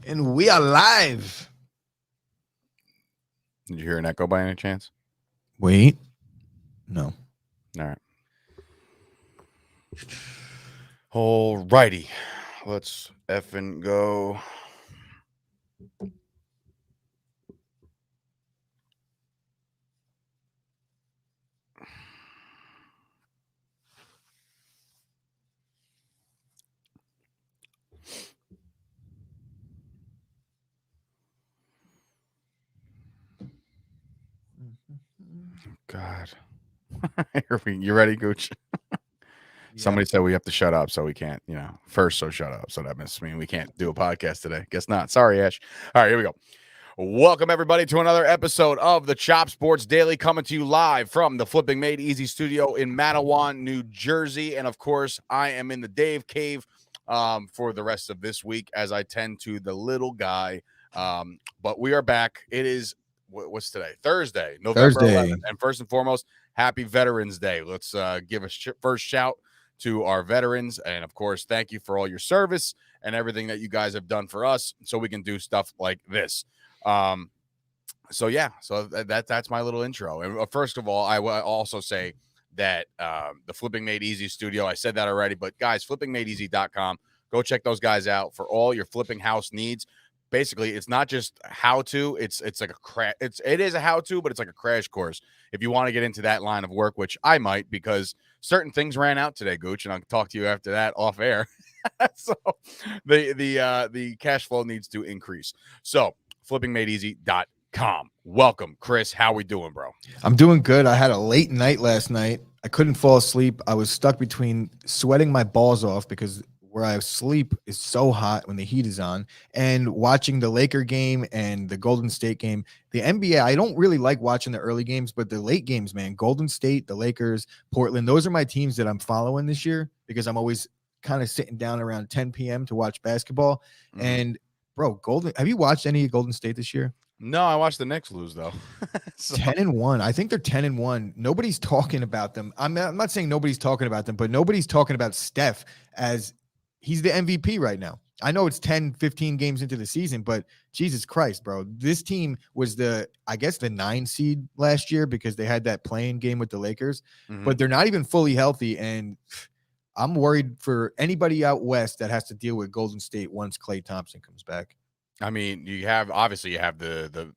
And we are live. Did you hear an echo by any chance? Wait. No. All right. All righty. Let's effing go. God. You ready, Gooch? Somebody said we have to shut up, so we can't, first, so shut up. So that must mean we can't do a podcast today. Guess not. Sorry, Ash. All right, here we go. Welcome, everybody, to another episode of the Chop Sports Daily, coming to you live from the Flipping Made Easy studio in Matawan, New Jersey. And, of course, I am in the Dave Cave for the rest of this week as I tend to the little guy. But we are back. It is, what's today? Thursday, November 11th. And first and foremost, happy Veterans Day. Let's give a first shout to our veterans. And, of course, thank you for all your service and everything that you guys have done for us so we can do stuff like this. So that's my little intro. And first of all, I will also say that the Flipping Made Easy studio, I said that already, but guys, flippingmadeeasy.com, go check those guys out for all your flipping house needs. Basically, it's not just how to, it's like it is a how to, but it's like a crash course if you want to get into that line of work, which I might, because certain things ran out today, Gooch, and I'll talk to you after that off air. So the cash flow needs to increase. So flippingmadeeasy.com. Welcome, Chris. How we doing, bro? I'm doing good. I had a late night last night. I couldn't fall asleep. I was stuck between sweating my balls off because where I sleep is so hot when the heat is on, and watching the Laker game and the Golden State game. The NBA, I don't really like watching the early games, but the late games, man, Golden State, the Lakers, Portland, those are my teams that I'm following this year because I'm always kind of sitting down around 10 p.m. to watch basketball. Mm-hmm. And bro, have you watched any of Golden State this year? No, I watched the Knicks lose though. 10-1. I think they're 10-1. Nobody's talking about them. I'm not saying nobody's talking about them, but nobody's talking about Steph as he's the MVP right now. I know it's 10, 15 games into the season, but Jesus Christ, bro. This team was the 9 seed last year because they had that playing game with the Lakers, but they're not even fully healthy. And I'm worried for anybody out west that has to deal with Golden State once Klay Thompson comes back. I mean, you have the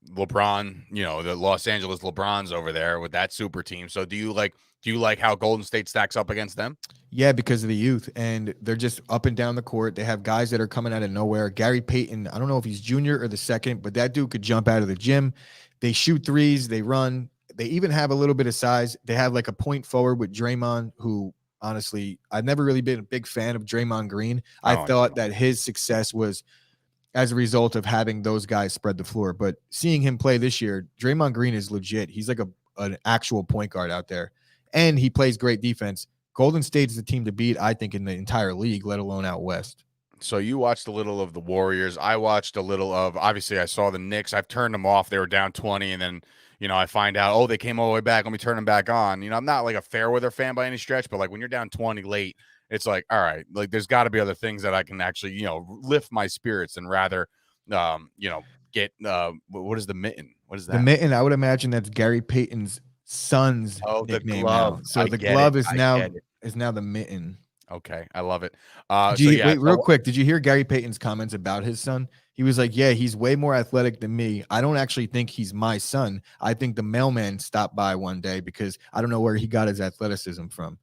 LeBron, the Los Angeles LeBrons over there with that super team. So do you like how Golden State stacks up against them? Yeah, because of the youth, and they're just up and down the court. They have guys that are coming out of nowhere. Gary Payton, I don't know if he's junior or the second, but that dude could jump out of the gym. They shoot threes, they run. They even have a little bit of size. They have like a point forward with Draymond, who honestly, I've never really been a big fan of Draymond Green. I thought that his success was as a result of having those guys spread the floor. But seeing him play this year, Draymond Green is legit. He's like an actual point guard out there, and he plays great defense. Golden State is the team to beat, I think, in the entire league, let alone out west. So you watched a little of the Warriors. I watched a little of, obviously, I saw the Knicks. I've turned them off. They were down 20, and then, I find out, they came all the way back. Let me turn them back on. I'm not like a Fairweather fan by any stretch, but like when you're down 20 late, it's like, all right, like there's got to be other things that I can actually, lift my spirits and rather, get, what is the mitten? What is that? The mitten, I would imagine that's Gary Payton's son's nickname now. So the glove is now the mitten. Okay, I love it. Wait, real quick. Did you hear Gary Payton's comments about his son? He was like, yeah, he's way more athletic than me. I don't actually think he's my son. I think the mailman stopped by one day because I don't know where he got his athleticism from.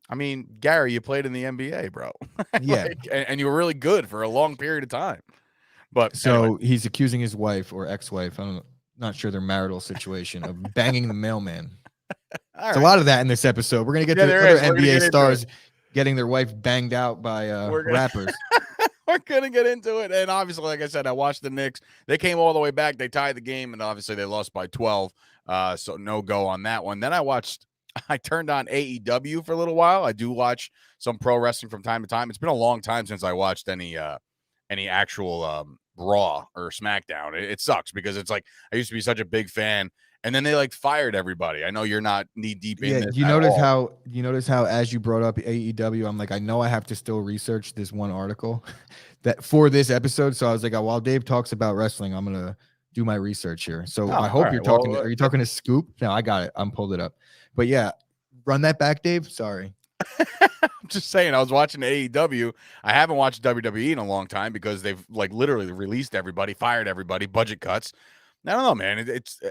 I mean, Gary, you played in the NBA, bro. Yeah. And you were really good for a long period of time. But so anyway. He's accusing his wife or ex-wife, I'm not sure their marital situation, of banging the mailman. There's a lot of that in this episode. We're going to get to the other NBA stars getting their wife banged out by rappers. We're going to get into it. And obviously, like I said, I watched the Knicks. They came all the way back. They tied the game, and obviously they lost by 12. So no go on that one. Then I turned on AEW for a little while. I do watch some pro wrestling from time to time. It's been a long time since I watched any actual Raw or SmackDown. It sucks because it's like I used to be such a big fan, and then they like fired everybody. I know you're not knee deep in this. You notice how as you brought up AEW, I'm like, I know I have to still research this one article. that for this episode. So I was like, oh, while Dave talks about wrestling, I'm gonna do my research here. So Oh, I hope all you're right. talking. Well, Are you talking to Scoop? No, I got it. I'm pulled it up. But yeah, run that back, Dave. Sorry. I'm just saying, I was watching AEW. I haven't watched WWE in a long time because they've like literally released everybody, fired everybody, budget cuts. I don't know, man. It's.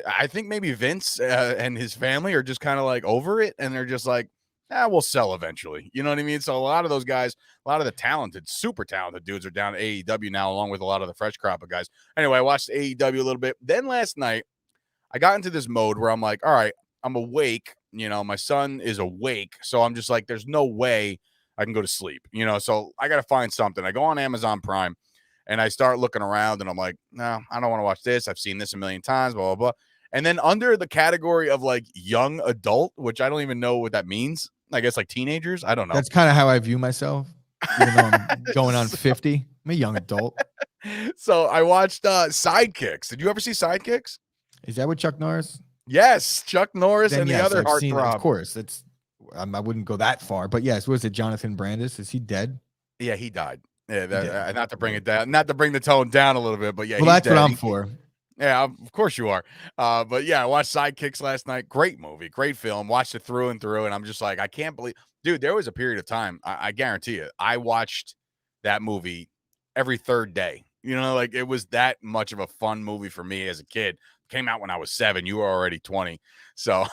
I think maybe Vince and his family are just kind of like over it, and they're just like, we'll sell eventually. You know what I mean? So a lot of those guys, a lot of the talented, super talented dudes are down at AEW now, along with a lot of the fresh crop of guys. Anyway, I watched AEW a little bit. Then last night, I got into this mode where I'm like, all right, I'm awake. You know, my son is awake. So I'm just like, there's no way I can go to sleep, you know? So I got to find something. I go on Amazon Prime and I start looking around and I'm like, no, I don't want to watch this. I've seen this a million times, blah, blah, blah. And then under the category of like young adult, which I don't even know what that means. I guess like teenagers. I don't know. That's kind of how I view myself, even though I'm going on 50. I'm a young adult. So I watched Sidekicks. Did you ever see Sidekicks? Is that what Chuck Norris? Yes, Chuck Norris Then and yes, the other I've seen it. heartthrob. Of course, that's. I wouldn't go that far, but yes, was it Jonathan Brandis? Is he dead? Yeah, he died. Yeah, did. not to bring it down, not to bring the tone down a little bit, but yeah, Well, he's that's what dead. I'm for. Yeah, of course you are. But yeah, I watched Sidekicks last night. Great movie, great film. Watched it through and through, and I'm just like, I can't believe, dude. There was a period of time, I guarantee you, I watched that movie every third day. You know, like it was that much of a fun movie for me as a kid. Came out when I was 7. You were already 20, so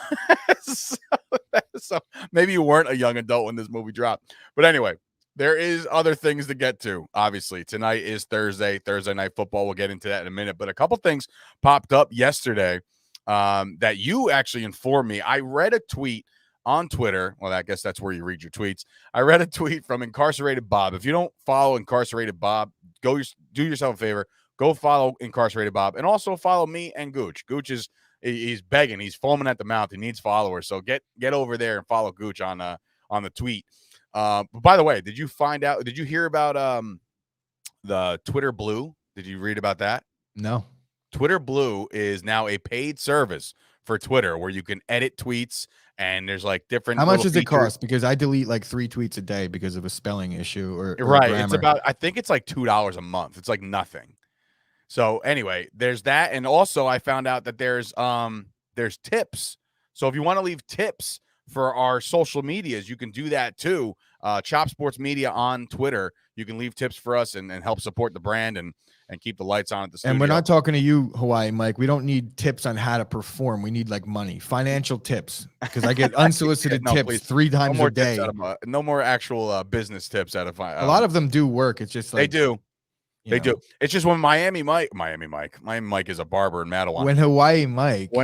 so maybe you weren't a young adult when this movie dropped. But anyway, there is other things to get to. Obviously, tonight is Thursday night football. We'll get into that in a minute. But a couple things popped up yesterday that you actually informed me. I read a tweet on Twitter. Well, I guess that's where you read your tweets. I read a tweet from Incarcerated Bob. If you don't follow Incarcerated Bob, do yourself a favor. Go follow Incarcerated Bob, and also follow me and Gooch. Gooch he's begging, he's foaming at the mouth. He needs followers, so get over there and follow Gooch on the tweet. But by the way, did you hear about the Twitter Blue? Did you read about that? No. Twitter Blue is now a paid service for Twitter where you can edit tweets and there's like different. How much does it cost? Because I delete like 3 tweets a day because of a spelling issue or right. Grammar. It's about, I think it's like $2 a month. It's like nothing. So anyway, there's that. And also I found out that there's tips. So if you want to leave tips for our social medias, you can do that too. Chop Sports Media on Twitter. You can leave tips for us and help support the brand and keep the lights on at the studio. And we're not talking to you, Hawaii Mike. We don't need tips on how to perform. We need like money, financial tips, because I get unsolicited tips please. 3 times a day. No more actual business tips out of a lot of them do work. It's just like they do. They do. It's just when Miami Mike is a barber in Madawan. When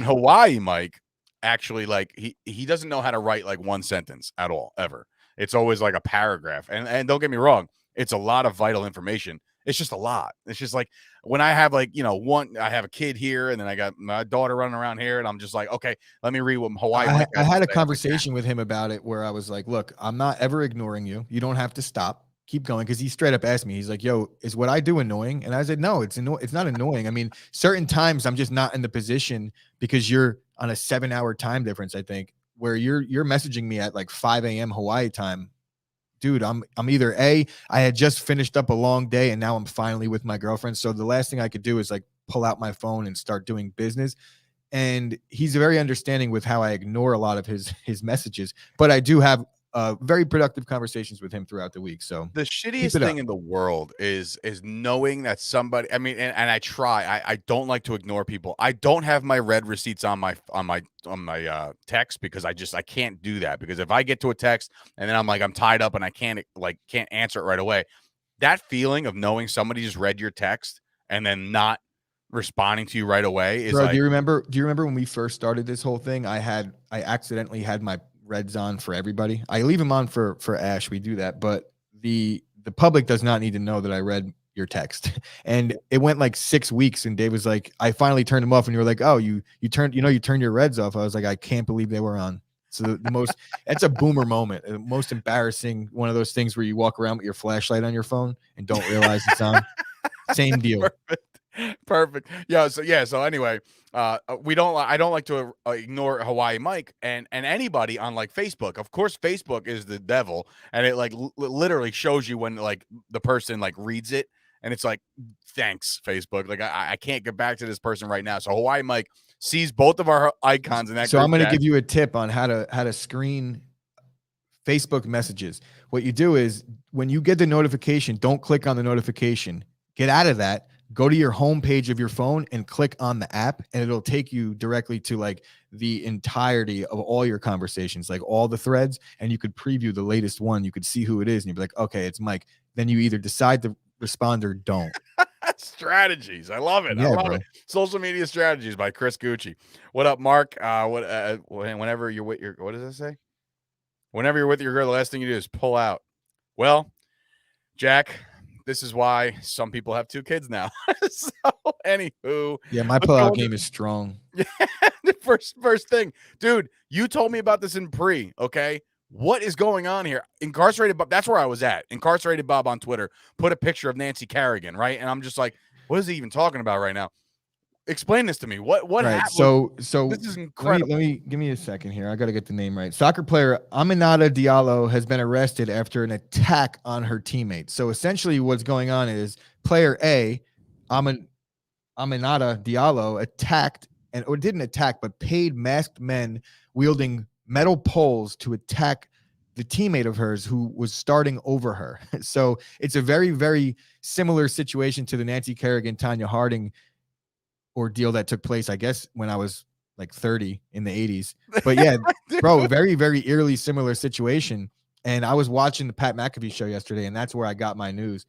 Hawaii Mike actually, like he doesn't know how to write like one sentence at all, ever. It's always like a paragraph. And don't get me wrong, it's a lot of vital information. It's just a lot. It's just like when I have like, I have a kid here and then I got my daughter running around here and I'm just like, okay, let me read what Hawaii Mike I had a conversation with him about it where I was like, look, I'm not ever ignoring you. You don't have to stop. Keep going, because he straight up asked me, he's like, yo, is what I do annoying? And I said, no, it's not annoying. I mean, certain times I'm just not in the position because you're on a 7-hour time difference, I think, where you're messaging me at like 5 a.m. Hawaii time. Dude, I'm either I had just finished up a long day and now I'm finally with my girlfriend. So the last thing I could do is like pull out my phone and start doing business. And he's very understanding with how I ignore a lot of his messages, but I do have very productive conversations with him throughout the week. So the shittiest thing in the world is knowing that somebody, I mean, and I try, I don't like to ignore people. I don't have my read receipts on my text because I can't do that, because if I get to a text and then I'm like, I'm tied up and I can't answer it right away. That feeling of knowing somebody just read your text and then not responding to you right away is. Bro, do you remember when we first started this whole thing? I accidentally had my Reds on for everybody. I leave them on for Ash. We do that, but the public does not need to know that I read your text. And it went like 6 weeks, and Dave was like, I finally turned them off, and you were like, oh, you turned your Reds off. I was like, I can't believe they were on. So the most that's a boomer moment. The most embarrassing, one of those things where you walk around with your flashlight on your phone and don't realize it's on. Same deal. Perfect. Perfect. Yeah. So anyway, we don't. I don't like to ignore Hawaii Mike and anybody on like Facebook. Of course, Facebook is the devil, and it like literally shows you when like the person like reads it, and it's like, thanks Facebook. Like I can't get back to this person right now. So Hawaii Mike sees both of our icons in that So I'm group going to chat. give you a tip on how to screen Facebook messages. What you do is when you get the notification, don't click on the notification. Get out of that. Go to your home page of your phone and click on the app, and it'll take you directly to like the entirety of all your conversations, like all the threads, and you could preview the latest one. You could see who it is, and you'd be like, okay, it's Mike. Then you either decide to respond or don't. Strategies. I love it. I Yeah, love bro. it. Social media strategies by Chris Gucci. What up, Mark? Whenever you're with your, what does that say? Whenever you're with your girl, the last thing you do is pull out. Well, Jack, this is why some people have 2 kids now. So, anywho, Yeah, my let's go pullout into game is strong. the first thing, dude. You told me about this in pre. Okay, what is going on here? Incarcerated Bob. That's where I was at. Incarcerated Bob on Twitter put a picture of Nancy Kerrigan, right? And I'm just like, what is he even talking about right now? Explain this to me. What Right. happened? So This is let incredible. me give me a second here. I got to get the name right. Soccer player Aminata Diallo has been arrested after an attack on her teammates. So essentially, what's going on is player A, Aminata Diallo, attacked or didn't attack, but paid masked men wielding metal poles to attack the teammate of hers who was starting over her. So it's a very, very similar situation to the Nancy Kerrigan, Tanya Harding ordeal that took place, I guess, when I was like 30 in the 80s. But yeah, bro, very, very eerily similar situation. And I was watching the Pat McAfee show yesterday, and that's where I got my news.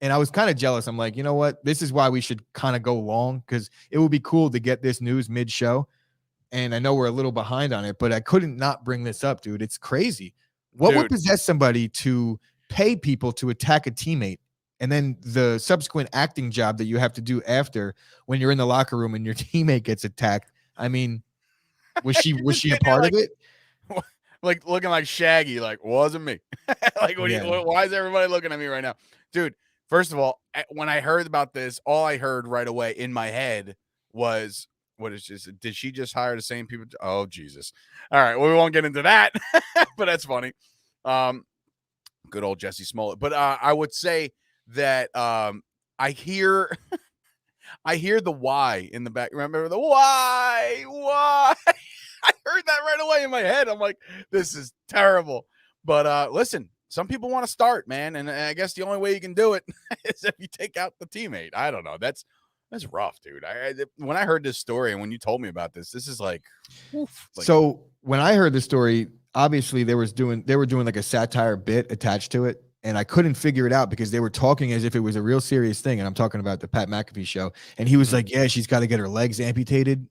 And I was kind of jealous. I'm like, you know what? This is why we should kind of go long, because it would be cool to get this news mid show. And I know we're a little behind on it, but I couldn't not bring this up, dude. It's crazy. What would Dude, possess somebody to pay people to attack a teammate? And then the subsequent acting job that you have to do after when you're in the locker room and your teammate gets attacked. I mean, was she you're just a sitting there part of it? like looking like Shaggy, like wasn't me. Like, Yeah. why is everybody looking at me right now, dude? First of all, when I heard about this, all I heard right away in my head was, "What is this? Did she just hire the same people?" Oh Jesus! All right, well we won't get into that, but that's funny. Um, Good old Jesse Smollett. But I would say that I hear I hear the why in the back. Remember the why? Why? I heard that right away in my head. I'm like, this is terrible. But listen, some people want to start, man, and I guess the only way you can do it is if you take out the teammate. I don't know. That's rough, dude. When I heard this story and when you told me about this, this is like, oof, like So when I heard the story, obviously they were doing like a satire bit attached to it. And I couldn't figure it out because they were talking as if it was a real serious thing. And I'm talking about the Pat McAfee show. And he was like, yeah, she's got to get her legs amputated.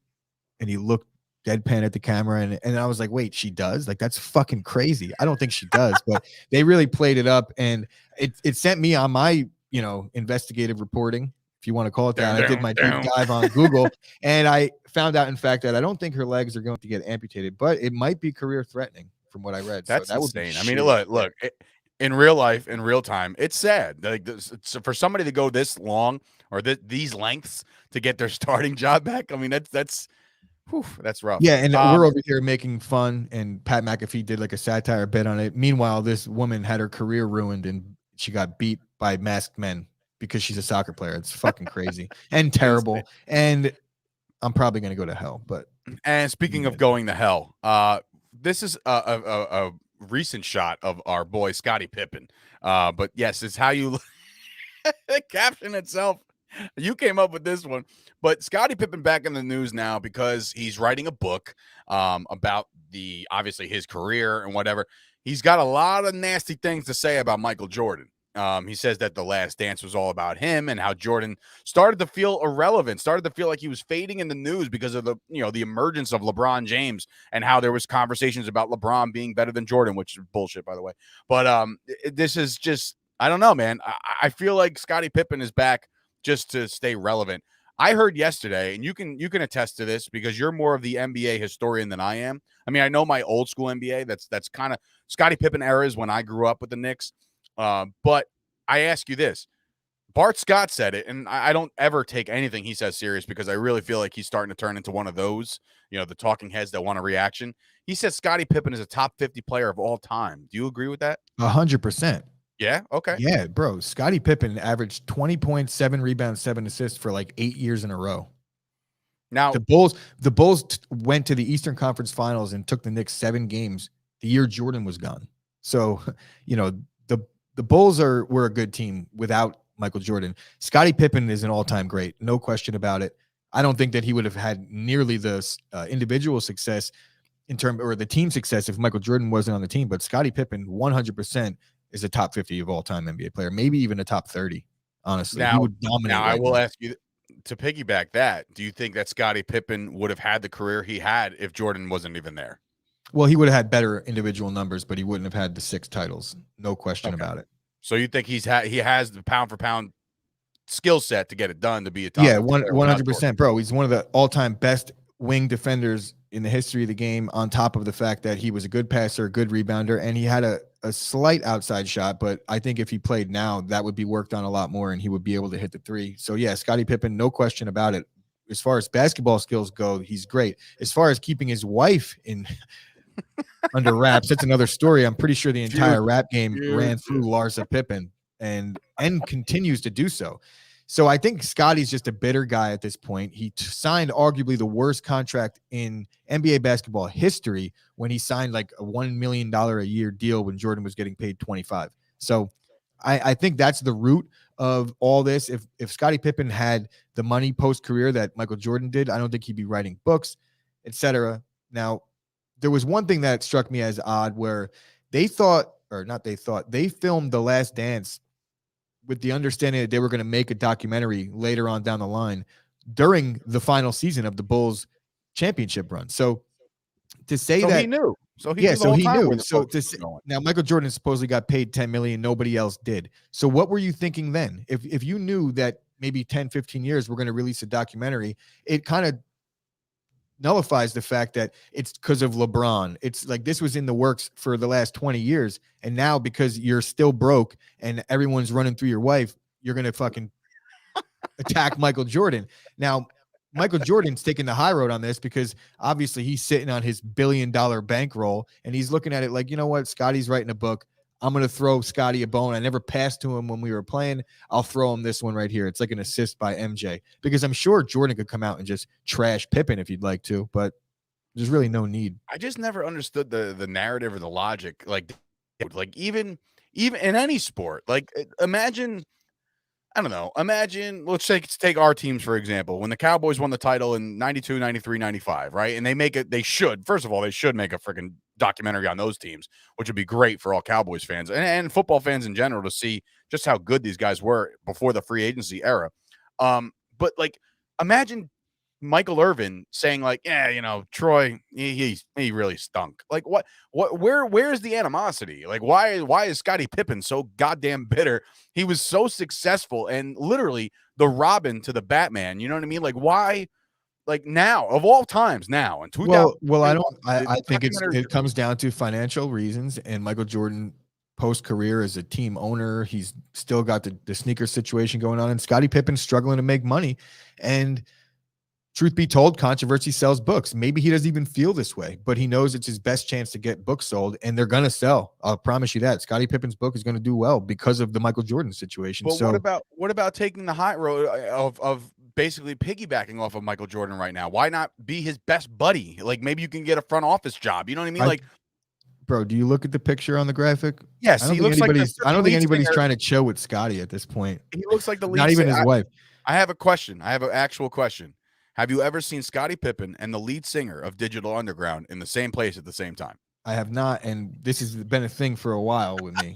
And he looked deadpan at the camera. And I was like, wait, she does? Like, that's fucking crazy. I don't think she does, but they really played it up. And it sent me on my, investigative reporting, if you want to call it that. I did my deep dive on Google and I found out, in fact, that I don't think her legs are going to get amputated, but it might be career threatening from what I read. that's So that would be insane. I mean, shitty. look, in real life, in real time, it's sad. Like so for somebody to go this long or these lengths to get their starting job back. I mean, that's whew, that's rough. Yeah, and we're over here making fun, and Pat McAfee did like a satire bit on it. Meanwhile, this woman had her career ruined, and she got beat by masked men because she's a soccer player. It's fucking crazy and terrible. And I'm probably gonna go to hell. But And speaking of going to hell, this is a recent shot of our boy Scottie Pippen. But yes, it's how you the caption itself. You came up with this one, but Scottie Pippen back in the news now because he's writing a book about the obviously his career and whatever. He's got a lot of nasty things to say about Michael Jordan. He says that The Last Dance was all about him and how Jordan started to feel irrelevant, started to feel like he was fading in the news because of the emergence of LeBron James and how there was conversations about LeBron being better than Jordan, which is bullshit, by the way. But this is just, I don't know, man. I feel like Scottie Pippen is back just to stay relevant. I heard yesterday, and you can attest to this because you're more of the NBA historian than I am. I mean, I know my old school NBA. That's kind of Scottie Pippen eras when I grew up with the Knicks. But I ask you this: Bart Scott said it, and I don't ever take anything he says serious because I really feel like he's starting to turn into one of those, the talking heads that want a reaction. He says Scottie Pippen is a top 50 player of all time. Do you agree with that? 100%. Yeah. Okay. Yeah, bro. Scottie Pippen averaged 20 points, 7 rebounds, 7 assists for like 8 years in a row. Now The Bulls went to the Eastern Conference Finals and took the Knicks 7 games the year Jordan was gone. So, the Bulls were a good team without Michael Jordan. Scottie Pippen is an all-time great, no question about it. I don't think that he would have had nearly the individual success or the team success if Michael Jordan wasn't on the team. But Scottie Pippen, 100%, is a top 50 of all time NBA player, maybe even a top 30. Honestly, he would dominate. Now I will ask you to piggyback that. Do you think that Scottie Pippen would have had the career he had if Jordan wasn't even there? Well, he would have had better individual numbers, but he wouldn't have had the 6 titles. No question about it. So you think he has the pound for pound skill set to get it done, to be a top? Yeah, 100%, bro. He's one of the all-time best wing defenders in the history of the game, on top of the fact that he was a good passer, a good rebounder, and he had a slight outside shot. But I think if he played now, that would be worked on a lot more, and he would be able to hit the 3. So yeah, Scottie Pippen, no question about it. As far as basketball skills go, he's great. As far as keeping his wife in under wraps, that's another story. I'm pretty sure the entire rap game ran through Larsa Pippen and continues to do so. So I think Scottie's just a bitter guy at this point. He signed arguably the worst contract in NBA basketball history when he signed like a $1 million a year deal when Jordan was getting paid 25. So I think that's the root of all this. If Scottie Pippen had the money post-career that Michael Jordan did, I don't think he'd be writing books, etc. Now, there was one thing that struck me as odd where they filmed The Last Dance with the understanding that they were going to make a documentary later on down the line during the final season of the Bulls championship run. So to say that he knew. So he knew. So now Michael Jordan supposedly got paid $10 million. Nobody else did. So what were you thinking then? If you knew that maybe 10, 15 years we're going to release a documentary, it kind of nullifies the fact that it's because of LeBron. It's like this was in the works for the last 20 years. And now because you're still broke and everyone's running through your wife, you're going to fucking attack Michael Jordan. Now, Michael Jordan's taking the high road on this because obviously he's sitting on his $1 billion bankroll and he's looking at it like, you know what? Scottie's writing a book. I'm going to throw Scottie a bone. I never passed to him when we were playing. I'll throw him this one right here. It's like an assist by MJ because I'm sure Jordan could come out and just trash Pippen if you'd like to, but there's really no need. I just never understood the narrative or the logic. Like even in any sport, like imagine, I don't know. Imagine, let's take our teams, for example. When the Cowboys won the title in 92, 93, 95, right? And they should make a freaking documentary on those teams, which would be great for all Cowboys fans and football fans in general to see just how good these guys were before the free agency era. But like, imagine Michael Irvin saying like, yeah, Troy, he really stunk. Like where's the animosity? Like why is Scottie Pippen so goddamn bitter? He was so successful and literally the Robin to the Batman. You know what I mean? Like why? Like now of all times now in 2000. Well, I think it comes down to financial reasons and Michael Jordan post-career as a team owner. He's still got the sneaker situation going on and Scottie Pippen's struggling to make money. And truth be told, controversy sells books. Maybe he doesn't even feel this way, but he knows it's his best chance to get books sold, and they're going to sell. I'll promise you that. Scottie Pippen's book is going to do well because of the Michael Jordan situation. But what about taking the high road of basically piggybacking off of Michael Jordan right now? Why not be his best buddy? Like maybe you can get a front office job. You know what I mean? Bro, do you look at the picture on the graphic? Yes, I don't think anybody's trying to chill with Scottie at this point. He looks like the lead not even his wife. I have a question. I have an actual question. Have you ever seen Scottie Pippen and the lead singer of Digital Underground in the same place at the same time? I have not, and this has been a thing for a while with me.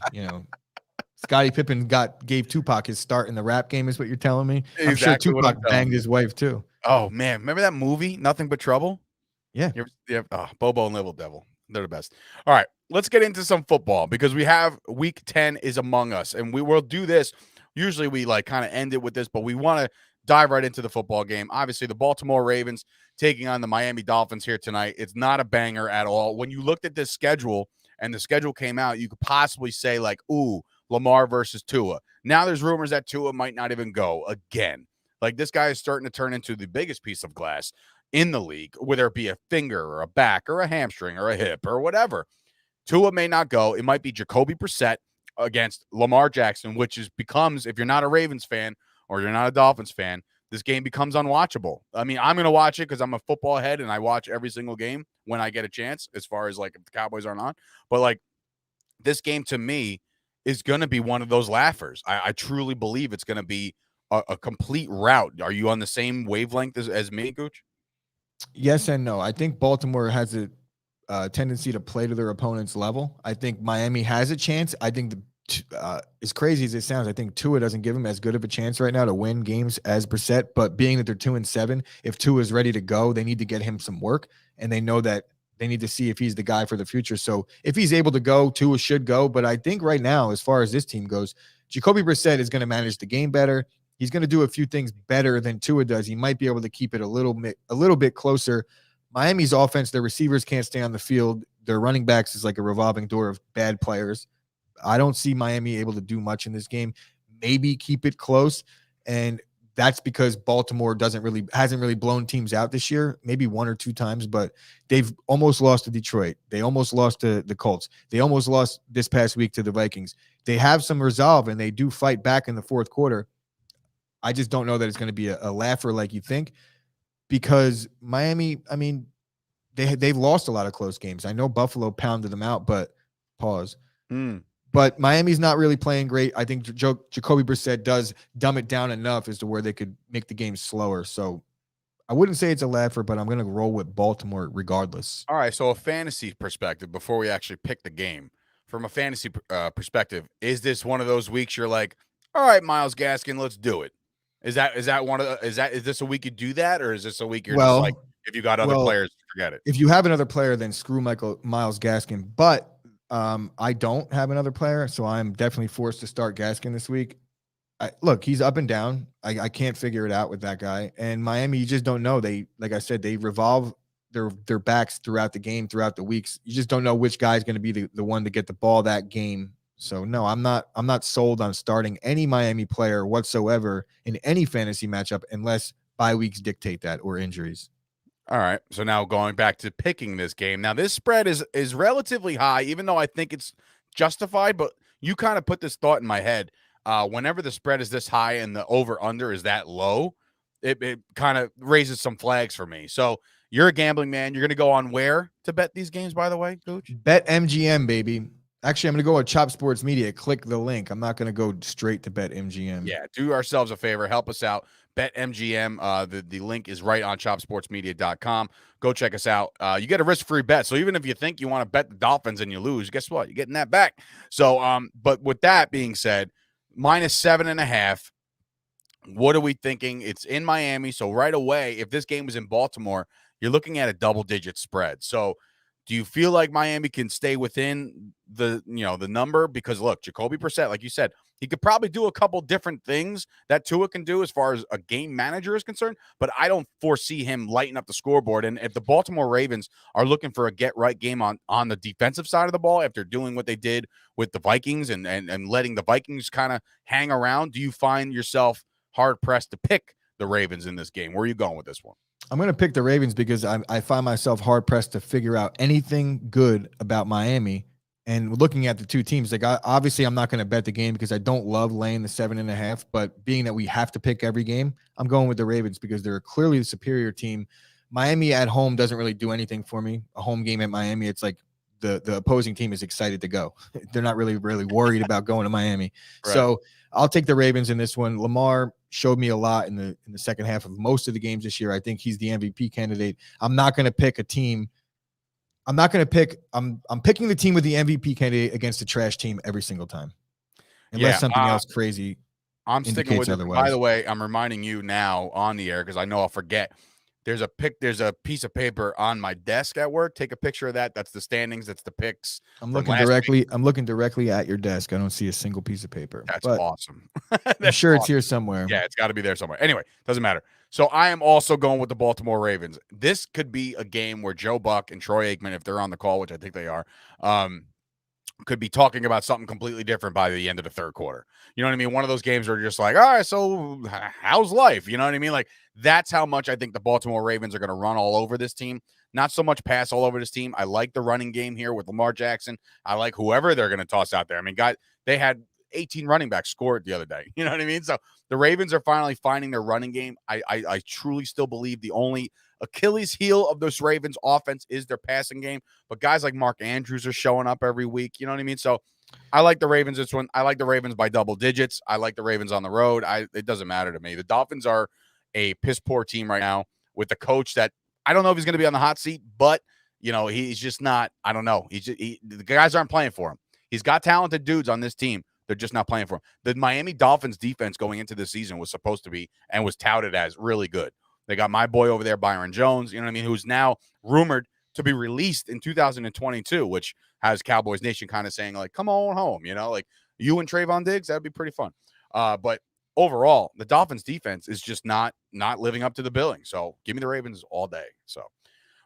Scottie Pippen gave Tupac his start in the rap game, is what you're telling me. Exactly. I'm sure Tupac banged his wife too. Oh man, remember that movie, Nothing But Trouble? Yeah. Bobo and Little Devil. They're the best. All right, let's get into some football because we have Week 10 is among us, and we will do this. Usually we like kind of end it with this, but we want to dive right into the football game. Obviously, the Baltimore Ravens taking on the Miami Dolphins here tonight. It's not a banger at all. When you looked at this schedule and the schedule came out, you could possibly say like, ooh, Lamar versus Tua. Now there's rumors that Tua might not even go again. Like, this guy is starting to turn into the biggest piece of glass in the league, whether it be a finger or a back or a hamstring or a hip or whatever. Tua may not go. It might be Jacoby Brissett against Lamar Jackson, which becomes, if you're not a Ravens fan or you're not a Dolphins fan, this game becomes unwatchable. I mean, I'm going to watch it because I'm a football head and I watch every single game when I get a chance, as far as like if the Cowboys aren't on. But like, this game to me is going to be one of those laughers. I truly believe it's going to be a complete rout. Are you on the same wavelength as me, Gooch? Yes and no. I think Baltimore has a tendency to play to their opponent's level. I think Miami has a chance. I think as crazy as it sounds, I think Tua doesn't give him as good of a chance right now to win games as Brissett. But being that they're 2-7, if Tua is ready to go, they need to get him some work, and they know that they need to see if he's the guy for the future. So if he's able to go, Tua should go. But I think right now, as far as this team goes, Jacoby Brissett is going to manage the game better. He's going to do a few things better than Tua does. He might be able to keep it a little bit closer. Miami's offense, their receivers can't stay on the field. Their running backs is like a revolving door of bad players. I don't see Miami able to do much in this game. Maybe keep it close, and that's because Baltimore hasn't really blown teams out this year. Maybe one or two times, but they've almost lost to Detroit. They almost lost to the Colts. They almost lost this past week to the Vikings. They have some resolve, and they do fight back in the fourth quarter. I just don't know that it's going to be a laugher like you think, because Miami, I mean, they've lost a lot of close games. I know Buffalo pounded them out, but pause. But Miami's not really playing great. I think Jacoby Brissett does dumb it down enough as to where they could make the game slower. So I wouldn't say it's a laugher, but I'm going to roll with Baltimore regardless. All right. So a fantasy perspective, before we actually pick the game, from a fantasy perspective, is this one of those weeks you're like, all right, Myles Gaskin, let's do it? Is this a week you do that, or is this a week you're just like, if you got other players, forget it? If you have another player, then screw Myles Gaskin. But I don't have another player, so I'm definitely forced to start Gaskin this week. Look, he's up and down. I can't figure it out with that guy. And Miami, you just don't know. Like I said, they revolve their backs throughout the game, throughout the weeks. You just don't know which guy is going to be the one to get the ball that game. So no, I'm not sold on starting any Miami player whatsoever in any fantasy matchup unless bye weeks dictate that, or injuries. All right. So now going back to picking this game. Now this spread is relatively high, even though I think it's justified, but you kind of put this thought in my head. Whenever the spread is this high and the over under is that low, it kind of raises some flags for me. So you're a gambling man. You're going to go on where to bet these games, by the way, Gooch? Bet MGM, baby. Actually, I'm going to go with Chop Sports Media. Click the link. I'm not going to go straight to Bet MGM. Yeah, do ourselves a favor. Help us out. Bet MGM. The link is right on chopsportsmedia.com. Go check us out. You get a risk-free bet. So even if you think you want to bet the Dolphins and you lose, guess what? You're getting that back. So, but with that being said, -7.5. What are we thinking? It's in Miami. So right away, if this game was in Baltimore, you're looking at a double-digit spread. So do you feel like Miami can stay within the number? Because look, Jacoby Brissett, like you said, he could probably do a couple different things that Tua can do as far as a game manager is concerned, but I don't foresee him lighting up the scoreboard. And if the Baltimore Ravens are looking for a get-right game on the defensive side of the ball, after doing what they did with the Vikings and letting the Vikings kind of hang around, do you find yourself hard-pressed to pick the Ravens in this game? Where are you going with this one? I'm going to pick the Ravens because I find myself hard-pressed to figure out anything good about Miami. And looking at the two teams, like obviously I'm not going to bet the game because I don't love laying the 7.5. But being that we have to pick every game, I'm going with the Ravens because they're clearly the superior team. Miami at home doesn't really do anything for me. A home game at Miami, it's like the opposing team is excited to go. They're not really worried about going to Miami. Right. So I'll take the Ravens in this one. Lamar showed me a lot in the second half of most of the games this year. I think he's the MVP candidate. I'm not going to pick a team. I'm picking the team with the MVP candidate against a trash team every single time. Unless something else crazy. I'm sticking with it. By the way, I'm reminding you now on the air because I know I'll forget. There's a piece of paper on my desk at work. Take a picture of that. That's the standings. That's the picks. I'm looking directly at your desk. I don't see a single piece of paper. That's awesome. I'm sure it's here somewhere. Yeah, it's got to be there somewhere. Anyway, doesn't matter. So I am also going with the Baltimore Ravens. This could be a game where Joe Buck and Troy Aikman, if they're on the call, which I think they are could be talking about something completely different by the end of the third quarter. You know what I mean? One of those games where you're just like, all right, so how's life? You know what I mean? Like, that's how much I think the Baltimore Ravens are going to run all over this team. Not so much pass all over this team. I like the running game here with Lamar Jackson. I like whoever they're going to toss out there. I mean, guys, they had 18 running backs scored the other day. You know what I mean? So the Ravens are finally finding their running game. I truly still believe the only Achilles heel of this Ravens offense is their passing game. But guys like Mark Andrews are showing up every week. You know what I mean? So I like the Ravens this one. I like the Ravens by double digits. I like the Ravens on the road. It doesn't matter to me. The Dolphins are a piss poor team right now with a coach that I don't know if he's going to be on the hot seat, but you know, he's just not. I don't know. The guys aren't playing for him. He's got talented dudes on this team. They're just not playing for him. The Miami Dolphins defense going into this season was supposed to be and was touted as really good. They got my boy over there, Byron Jones, you know what I mean, who's now rumored to be released in 2022, which has Cowboys Nation kind of saying, like, come on home, you know, like you and Trayvon Diggs, that'd be pretty fun. But overall, the Dolphins defense is just not living up to the billing. So give me the Ravens all day. So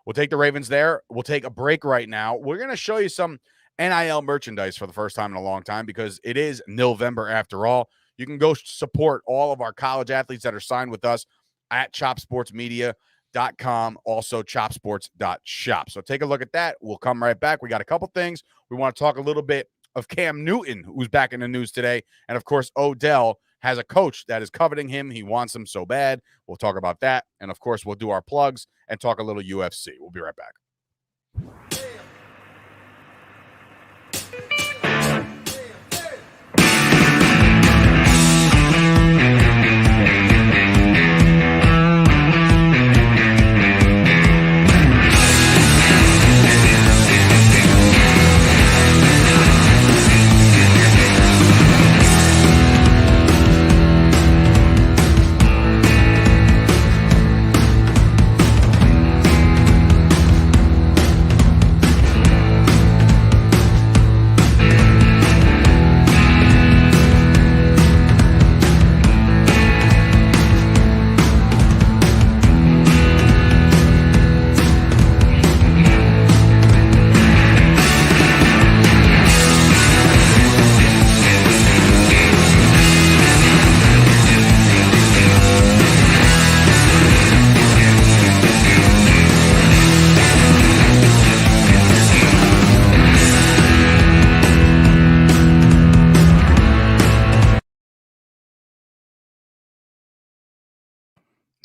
we'll take the Ravens there. We'll take a break right now. We're going to show you some NIL merchandise for the first time in a long time because it is November after all. You can go support all of our college athletes that are signed with us at chopsportsmedia.com, also chopsports.shop. So take a look at that. We'll come right back. We got a couple things. We want to talk a little bit of Cam Newton, who's back in the news today. And, of course, Odell has a coach that is coveting him. He wants him so bad. We'll talk about that. And, of course, we'll do our plugs and talk a little UFC. We'll be right back.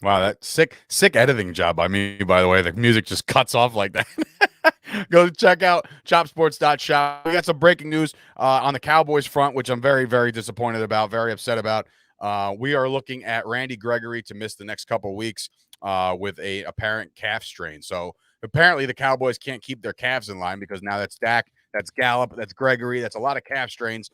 Wow, that's sick editing job by me, by the way. The music just cuts off like that. Go check out chopsports.shop. We got some breaking news on the Cowboys front, which I'm very, very disappointed about, very upset about. We are looking at Randy Gregory to miss the next couple of weeks with a apparent calf strain. So apparently the Cowboys can't keep their calves in line because now that's Dak, that's Gallup, that's Gregory. That's a lot of calf strains.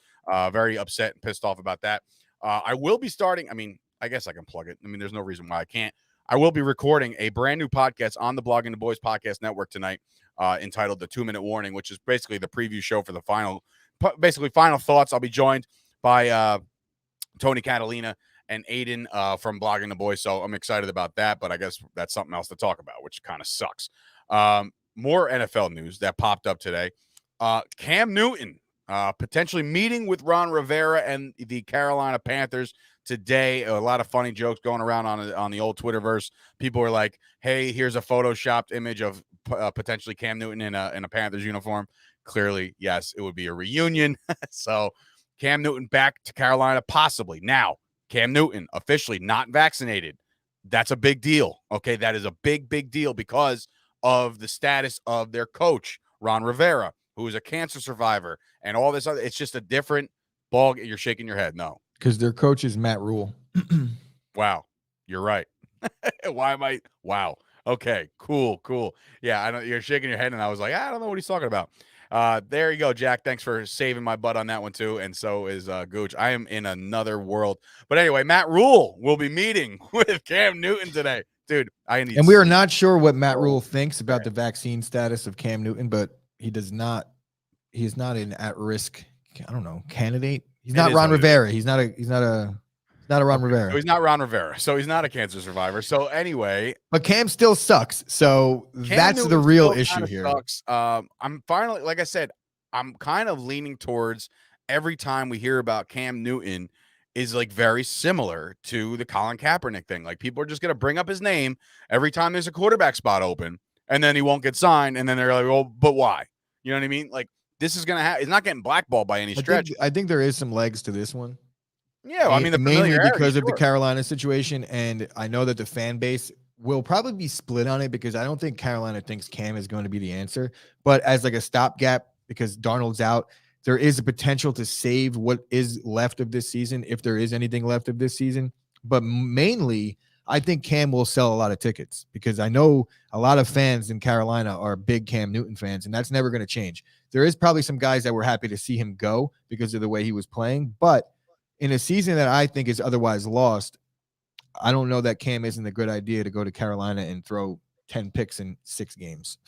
Very upset and pissed off about that. I will be starting, I guess I can plug it. There's no reason why I can't. I will be recording a brand new podcast on the Blogging the Boys podcast network tonight entitled The 2 Minute Warning, which is basically the preview show for the final thoughts. I'll be joined by Tony Catalina and Aiden from Blogging the Boys. So I'm excited about that, but I guess that's something else to talk about, which kind of sucks. More NFL news that popped up today. Cam Newton potentially meeting with Ron Rivera and the Carolina Panthers today. A lot of funny jokes going around on the old Twitterverse. People are like, hey, here's a photoshopped image of potentially Cam Newton in a Panthers uniform. Clearly, yes, it would be a reunion. So Cam Newton back to Carolina, possibly. Now, Cam Newton officially not vaccinated. That's a big deal. Okay, that is a big, big deal because of the status of their coach, Ron Rivera, who is a cancer survivor and all this other. It's just a different ball. You're shaking your head. No. Because their coach is Matt Rule. Wow. You're right. Why am I? Wow. Okay. Cool. Yeah. I don't. You're shaking your head, and I was like, I don't know what he's talking about. There you go, Jack. Thanks for saving my butt on that one too. And so is Gooch. I am in another world. But anyway, Matt Rule will be meeting with Cam Newton today, dude. And we are not sure what Matt Rule thinks about the vaccine status of Cam Newton, but he does not. He is not an at-risk. I don't know, candidate. He's not Ron Rivera. He's not a Ron Rivera. So he's not Ron Rivera. So he's not a cancer survivor. So anyway, but Cam still sucks. So that's the real issue here. Sucks. I'm finally, like I said, I'm kind of leaning towards every time we hear about Cam Newton is like very similar to the Colin Kaepernick thing. Like people are just going to bring up his name every time there's a quarterback spot open, and then he won't get signed. And then they're like, well, but why? You know what I mean? Like this is going to happen. It's not getting blackballed by any stretch. I think there is some legs to this one. Yeah. I mean, the mainly familiarity, because of the sure. Carolina situation. And I know that the fan base will probably be split on it because I don't think Carolina thinks Cam is going to be the answer. But as like a stopgap, because Darnold's out, there is a potential to save what is left of this season, if there is anything left of this season. But mainly, I think Cam will sell a lot of tickets because I know a lot of fans in Carolina are big Cam Newton fans, and that's never going to change. There is probably some guys that were happy to see him go because of the way he was playing. But in a season that I think is otherwise lost, I don't know that Cam isn't a good idea to go to Carolina and throw 10 picks in 6 games.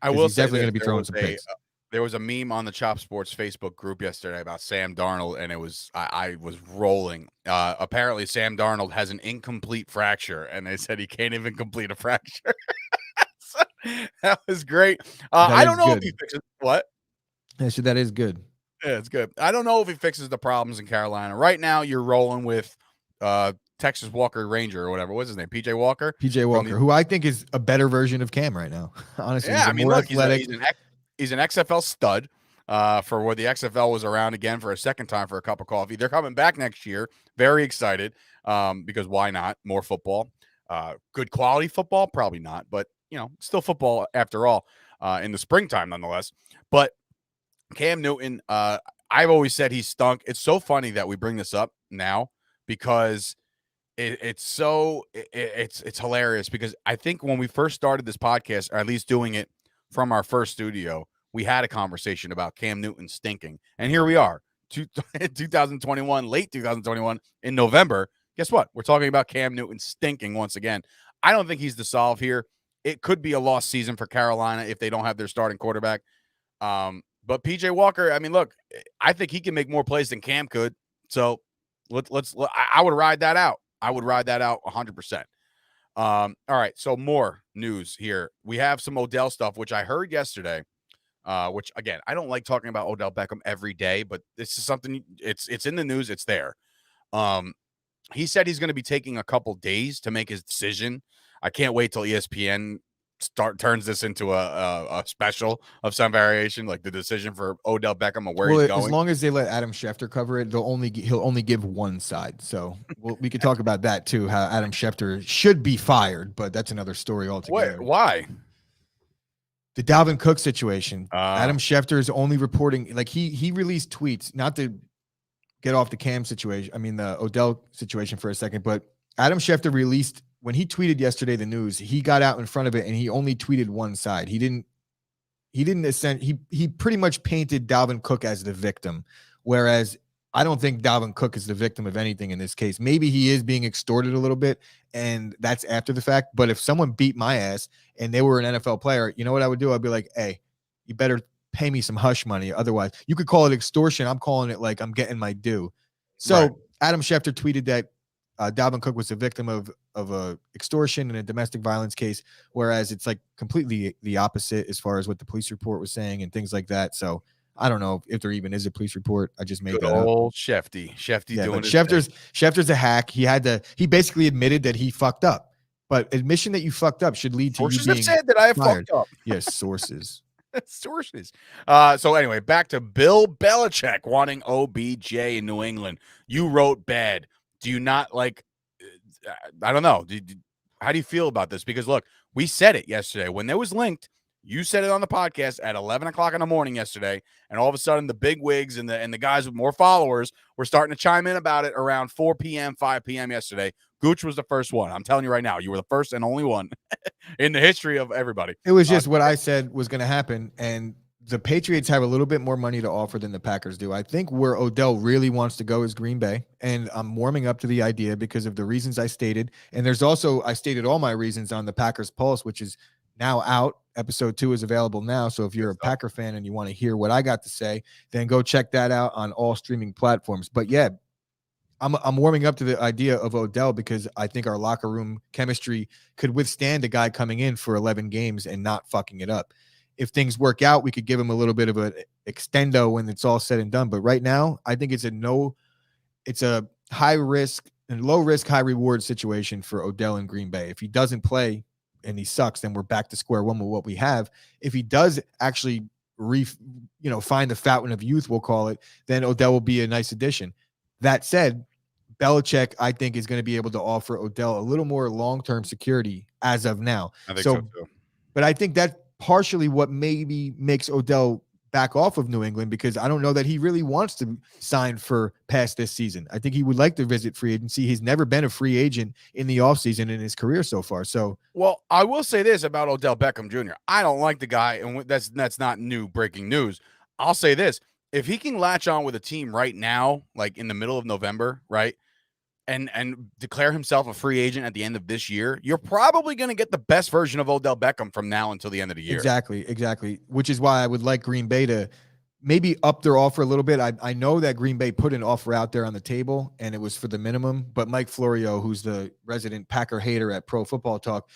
I will he's say definitely going to be throwing some picks. There was a meme on the Chop Sports Facebook group yesterday about Sam Darnold, and it was I was rolling. Apparently, Sam Darnold has an incomplete fracture, and they said he can't even complete a fracture. So, that was great. I don't know if he fixes what. Yeah, so that is good. Yeah, it's good. I don't know if he fixes the problems in Carolina. Right now, you're rolling with Texas Walker Ranger or whatever. What's his name? PJ Walker. PJ Walker, who I think is a better version of Cam right now. Honestly, yeah, I mean, look, he's an XFL stud. For where the XFL was around again for a second time for a cup of coffee. They're coming back next year. Very excited. Because why not? More football. Good quality football? Probably not, but you know, still football after all. In the springtime, nonetheless. But Cam Newton, I've always said he stunk. It's so funny that we bring this up now because it's hilarious because I think when we first started this podcast, or at least doing it from our first studio, we had a conversation about Cam Newton stinking. And here we are, 2021, late 2021 in November. Guess what? We're talking about Cam Newton stinking once again. I don't think he's the solve here. It could be a lost season for Carolina if they don't have their starting quarterback. But PJ Walker, I mean, look, I think he can make more plays than Cam could. So I would ride that out. I would ride that out 100%. All right. So more news here. We have some Odell stuff, which I heard yesterday, which again, I don't like talking about Odell Beckham every day, but this is something it's in the news. It's there. He said he's going to be taking a couple days to make his decision. I can't wait till ESPN turns this into a special of some variation, like the decision for Odell Beckham of where he's going. As long as they let Adam Schefter cover it, he'll only give one side. So we could talk about that too. How Adam Schefter should be fired, but that's another story altogether. Why? The Dalvin Cook situation. Adam Schefter is only reporting, like he released tweets, not to get off the Cam situation. I mean the Odell situation for a second, but Adam Schefter released. When he tweeted yesterday the news, he got out in front of it and he only tweeted one side. He pretty much painted Dalvin Cook as the victim, whereas I don't think Dalvin Cook is the victim of anything in this case. Maybe he is being extorted a little bit, and that's after the fact. But if someone beat my ass and they were an NFL player, you know what I would do? I'd be like, hey, you better pay me some hush money. Otherwise, you could call it extortion. I'm calling it like I'm getting my due. So right. Adam Schefter tweeted that Dalvin Cook was a victim of a extortion and a domestic violence case, whereas it's like completely the opposite as far as what the police report was saying and things like that. So I don't know if there even is a police report. I just made that up. Old Shefty doing Schefter's a hack. He basically admitted that he fucked up, but admission that you fucked up should lead to sources you being have said that I have fired. fucked up. Yes, sources. Sources. So anyway, back to Bill Belichick wanting OBJ in New England. You wrote bad. Do you not like? I don't know. How do you feel about this? Because look, we said it yesterday when it was linked. You said it on the podcast at 11 o'clock in the morning yesterday, and all of a sudden the big wigs and the guys with more followers were starting to chime in about it around 4 p.m., 5 p.m. yesterday. Gooch was the first one. I'm telling you right now, you were the first and only one in the history of everybody. It was just what I said was going to happen, and the Patriots have a little bit more money to offer than the Packers do. I think where Odell really wants to go is Green Bay, and I'm warming up to the idea because of the reasons I stated. And there's also, I stated all my reasons on the Packers Pulse, which is now out. Episode 2 is available now. So if you're a Packer fan and you want to hear what I got to say, then go check that out on all streaming platforms. But yeah, I'm warming up to the idea of Odell because I think our locker room chemistry could withstand a guy coming in for 11 games and not fucking it up. if things work out, we could give him a little bit of an extendo when it's all said and done. But right now, I think it's a high risk and low risk, high reward situation for Odell in Green Bay. If he doesn't play and he sucks, then we're back to square one with what we have. If he does actually find the fountain of youth, we'll call it, then Odell will be a nice addition. That said, Belichick, I think, is going to be able to offer Odell a little more long-term security as of now. I think so too. But I think that's partially what maybe makes Odell back off of New England, because I don't know that he really wants to sign for past this season. I think he would like to visit free agency. He's never been a free agent in the offseason in his career so far. So, well, I will say this about Odell Beckham Jr. I don't like the guy, and that's not new breaking news. I'll say this. If he can latch on with a team right now, like in the middle of November, right, and declare himself a free agent at the end of this year, you're probably going to get the best version of Odell Beckham from now until the end of the year. Exactly. Which is why I would like Green Bay to maybe up their offer a little bit. I know that Green Bay put an offer out there on the table and it was for the minimum, but Mike Florio, who's the resident Packer hater at Pro Football Talk,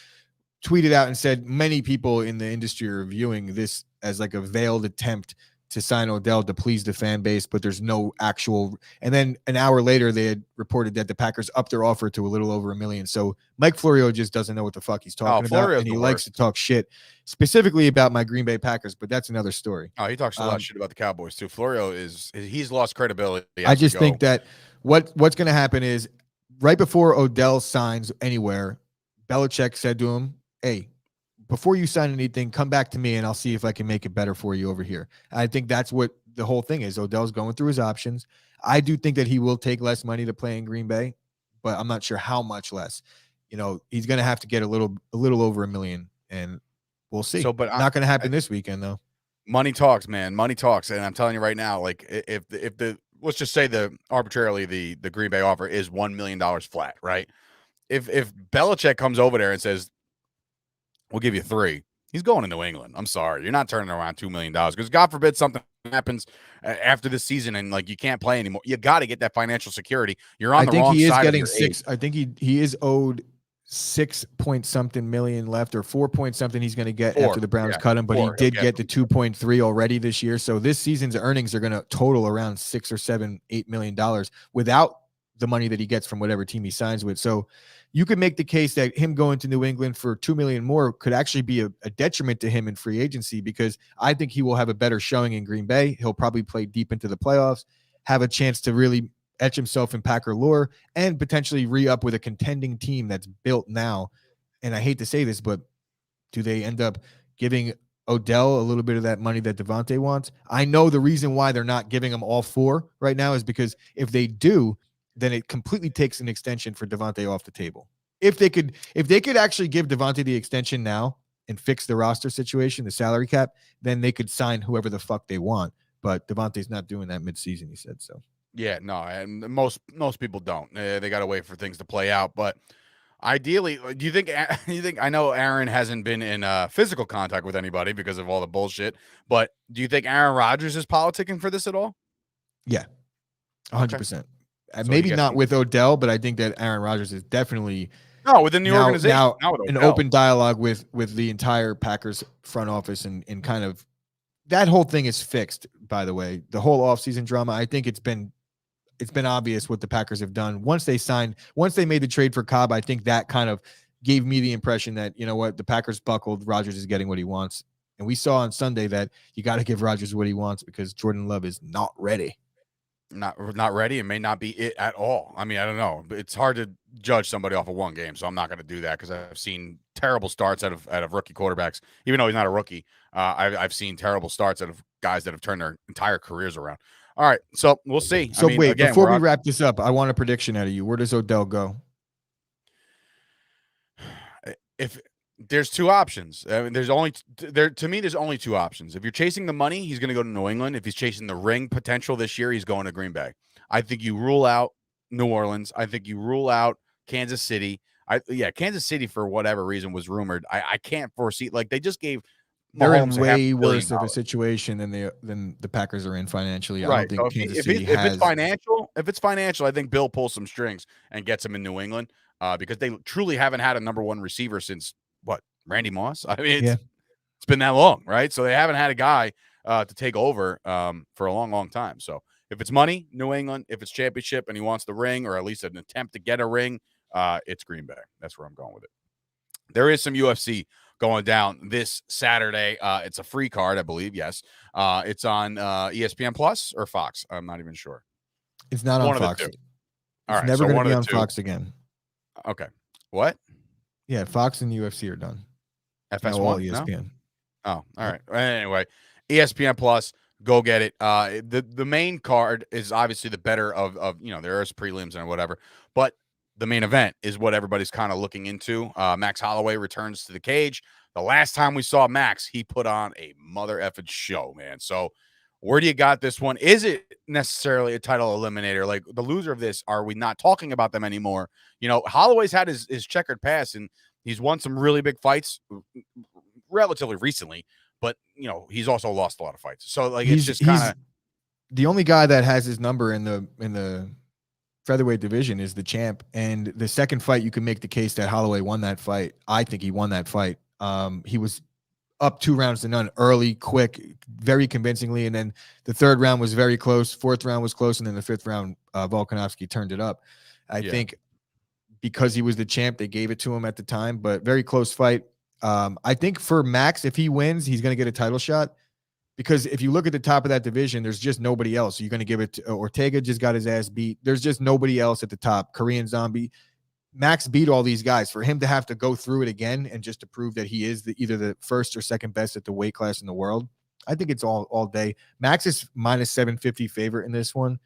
tweeted out and said many people in the industry are viewing this as like a veiled attempt to sign Odell to please the fan base, but there's no actual. And then an hour later, they had reported that the Packers upped their offer to a little over $1 million. So Mike Florio just doesn't know what the fuck he's talking about, and he likes to talk shit, specifically about my Green Bay Packers. But that's another story. Oh, he talks a lot of shit about the Cowboys too. Florio he's lost credibility. I just think that what's going to happen is right before Odell signs anywhere, Belichick said to him, "Hey, before you sign anything, come back to me and I'll see if I can make it better for you over here." I think that's what the whole thing is. Odell's going through his options. I do think that he will take less money to play in Green Bay, but I'm not sure how much less. He's going to have to get a little over $1 million, and we'll see. So, but not going to happen this weekend though. Money talks, man. Money talks. And I'm telling you right now, like if the let's just say the Green Bay offer is $1 million flat, right? If Belichick comes over there and says, "We'll give you $3 million," he's going to New England. I'm sorry. You're not turning around $2 million, because God forbid something happens after this season and like you can't play anymore. You got to get that financial security. You're on the wrong side of your age. I think he is owed 6 point something million left, or 4 point something he's going to get after the Browns cut him, but he did get the 2.3 already this year. So this season's earnings are going to total around $6 or $7, $8 million without the money that he gets from whatever team he signs with. So you could make the case that him going to New England for $2 million more could actually be a detriment to him in free agency, because I think he will have a better showing in Green Bay. He'll probably play deep into the playoffs, have a chance to really etch himself in Packer lore, and potentially re-up with a contending team that's built now. And I hate to say this, but do they end up giving Odell a little bit of that money that Devontae wants? I know the reason why they're not giving him all 4 right now is because if they do, then it completely takes an extension for Devontae off the table. If they could actually give Devontae the extension now and fix the roster situation, the salary cap, then they could sign whoever the fuck they want. But Devontae's not doing that midseason, he said so. Yeah, no, and most people don't. They got to wait for things to play out. But ideally, do you think I know Aaron hasn't been in physical contact with anybody because of all the bullshit, but do you think Aaron Rodgers is politicking for this at all? Yeah, 100%. So maybe not with Odell, but I think that Aaron Rodgers is definitely within the organization. Now an open dialogue with the entire Packers front office, and kind of that whole thing is fixed, by the way. The whole offseason drama, I think it's been obvious what the Packers have done. Once they made the trade for Cobb, I think that kind of gave me the impression that, you know what, the Packers buckled. Rodgers is getting what he wants. And we saw on Sunday that you got to give Rodgers what he wants, because Jordan Love is not ready. Not ready, and may not be it at all. I mean, I don't know. It's hard to judge somebody off of one game, so I'm not going to do that, because I've seen terrible starts out of rookie quarterbacks. Even though he's not a rookie, I've seen terrible starts out of guys that have turned their entire careers around. All right, so we'll see. So wait, before we wrap this up, I want a prediction out of you. Where does Odell go? If there's 2 options, I mean, there's only 2 options. If you're chasing the money, he's going to go to New England. If he's chasing the ring potential this year, he's going to Green Bay. I think you rule out New Orleans. I think you rule out Kansas City. Kansas City, for whatever reason, was rumored. I can't foresee, like, they just gave they're in way worse of a situation than the Packers are in financially. Right. I don't think Kansas City has. If it's financial, I think Bill pulls some strings and gets him in New England, because they truly haven't had a number 1 receiver since Randy Moss. I mean, It's been that long, right? So they haven't had a guy to take over for a long, long time. So if it's money, New England. If it's championship and he wants the ring, or at least an attempt to get a ring, it's Green Bay. That's where I'm going with it. There is some UFC going down this Saturday. It's a free card, I believe. Yes. It's on ESPN Plus or Fox. I'm not even sure. It's not on Fox. All right, never going to be on Fox again. Okay. What? Yeah, Fox and UFC are done. FS1, ESPN. No? Oh, all right. Anyway, ESPN Plus, go get it. The main card is obviously the better of there is prelims and whatever, but the main event is what everybody's kind of looking into. Max Holloway returns to the cage. The last time we saw Max, he put on a mother effing show, man. So where do you got this one? Is it necessarily a title eliminator? Like, the loser of this, are we not talking about them anymore? Holloway's had his checkered past, and he's won some really big fights relatively recently, but he's also lost a lot of fights. So like, it's just kind of the only guy that has his number in the featherweight division is the champ. And the second fight, you can make the case that Holloway won that fight. I think he won that fight. He was up 2 rounds to none early, quick, very convincingly. And then the third round was very close. Fourth round was close. And then the fifth round, Volkanovski turned it up. I think because he was the champ, they gave it to him at the time, but very close fight. I think for Max, if he wins, he's going to get a title shot, because if you look at the top of that division, there's just nobody else. You're going to give it to Ortega, just got his ass beat. There's just nobody else at the top. Korean Zombie. Max beat all these guys. For him to have to go through it again and just to prove that he is either the first or second best at the weight class in the world, I think it's all day. Max is minus 750 favorite in this one.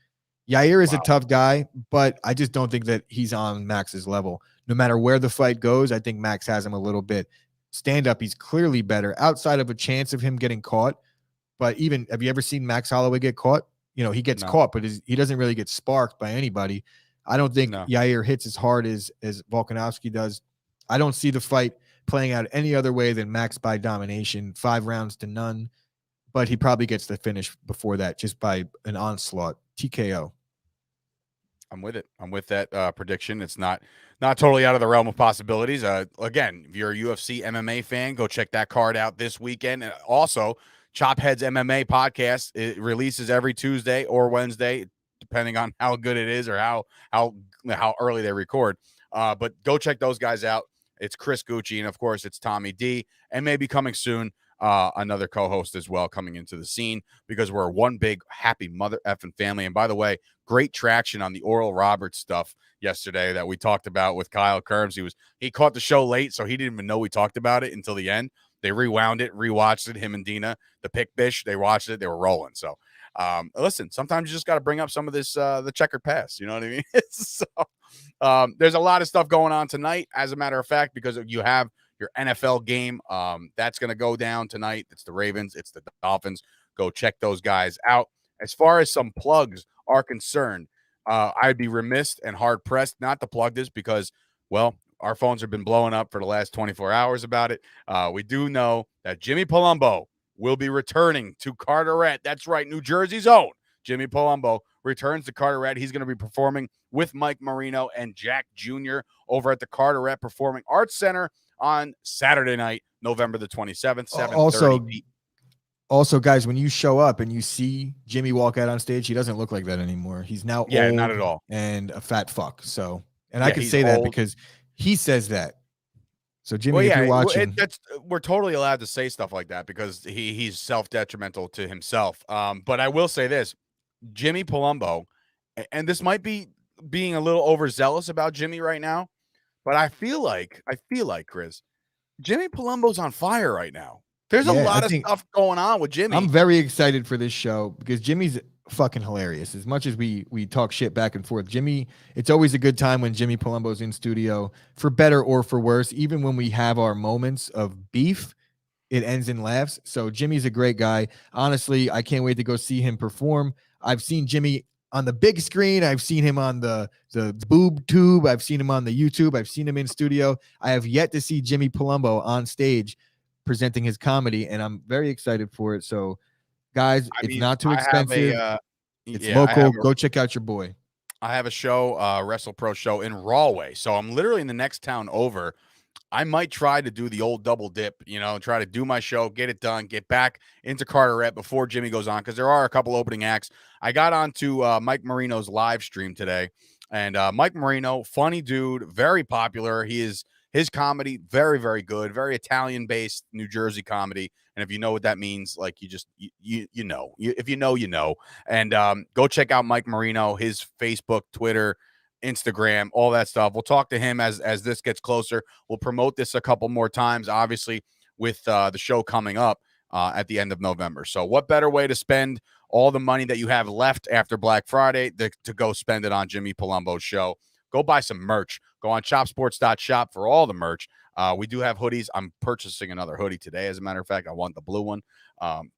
Yair is a tough guy, but I just don't think that he's on Max's level. No matter where the fight goes, I think Max has him a little bit. Stand up, he's clearly better outside of a chance of him getting caught. But even, have you ever seen Max Holloway get caught? He gets caught, but he doesn't really get sparked by anybody. I don't think Yair hits as hard as Volkanovski does. I don't see the fight playing out any other way than Max by domination, 5 rounds to none. But he probably gets the finish before that, just by an onslaught, TKO. I'm with it. I'm with that prediction. It's not totally out of the realm of possibilities. Again, if you're a UFC MMA fan, go check that card out this weekend. And also, Chopheads MMA podcast, it releases every Tuesday or Wednesday, depending on how good it is or how early they record. But go check those guys out. It's Chris Gucci, and of course, it's Tommy D, and maybe coming soon, another co-host as well coming into the scene, because we're one big happy mother effing family. And by the way, great traction on the Oral Roberts stuff yesterday that we talked about with Kyle Kerbs. He caught the show late, so he didn't even know we talked about it until the end. They rewound it, rewatched it, him and Dina, the pick bish, they watched it, they were rolling. So listen, sometimes you just got to bring up some of this, the checkered past, you know what I mean? So there's a lot of stuff going on tonight, as a matter of fact, because you have your NFL game. That's going to go down tonight. It's the Ravens, it's the Dolphins. Go check those guys out. As far as some plugs are concerned, I'd be remiss and hard pressed not to plug this, because, well, our phones have been blowing up for the last 24 hours about it. We do know that Jimmy Palumbo will be returning to Carteret. That's right, New Jersey's own Jimmy Palumbo returns to Carteret. He's going to be performing with Mike Marino and Jack Jr. over at the Carteret Performing Arts Center on Saturday night, November the 27th, 7:30. Also, guys, when you show up and you see Jimmy walk out on stage, he doesn't look like that anymore. He's now old not at all, and a fat fuck. So, and I can say that because he says that. So, Jimmy, if you're watching, we're totally allowed to say stuff like that, because he's self-detrimental to himself. But I will say this, Jimmy Palumbo, and this might be being a little overzealous about Jimmy right now, but I feel like, Chris, Jimmy Palumbo's on fire right now. There's a lot of stuff going on with Jimmy. I'm very excited for this show because Jimmy's fucking hilarious. As much as we talk shit back and forth, Jimmy, it's always a good time when Jimmy Palumbo's in studio, for better or for worse. Even when we have our moments of beef, it ends in laughs. So Jimmy's a great guy. Honestly, I can't wait to go see him perform. I've seen Jimmy on the big screen. I've seen him on the boob tube. I've seen him on the YouTube. I've seen him in studio. I have yet to see Jimmy Palumbo on stage presenting his comedy, and I'm very excited for it. So, guys, it's not too expensive. It's local. Go check out your boy. I have a show, WrestlePro show in Rahway. So I'm literally in the next town over. I might try to do the old double dip, try to do my show, get it done, get back into Carteret before Jimmy goes on, because there are a couple opening acts. I got onto Mike Marino's live stream today, and Mike Marino, funny dude, very popular. His comedy, very, very good, very Italian-based New Jersey comedy. And if you know what that means, like you know. If you know, you know. And go check out Mike Marino, his Facebook, Twitter, Instagram, all that stuff. We'll talk to him as this gets closer. We'll promote this a couple more times, obviously, with the show coming up at the end of November. So what better way to spend all the money that you have left after Black Friday to go spend it on Jimmy Palumbo's show? Go buy some merch. Go on chopsports.shop for all the merch. We do have hoodies. I'm purchasing another hoodie today. As a matter of fact, I want the blue one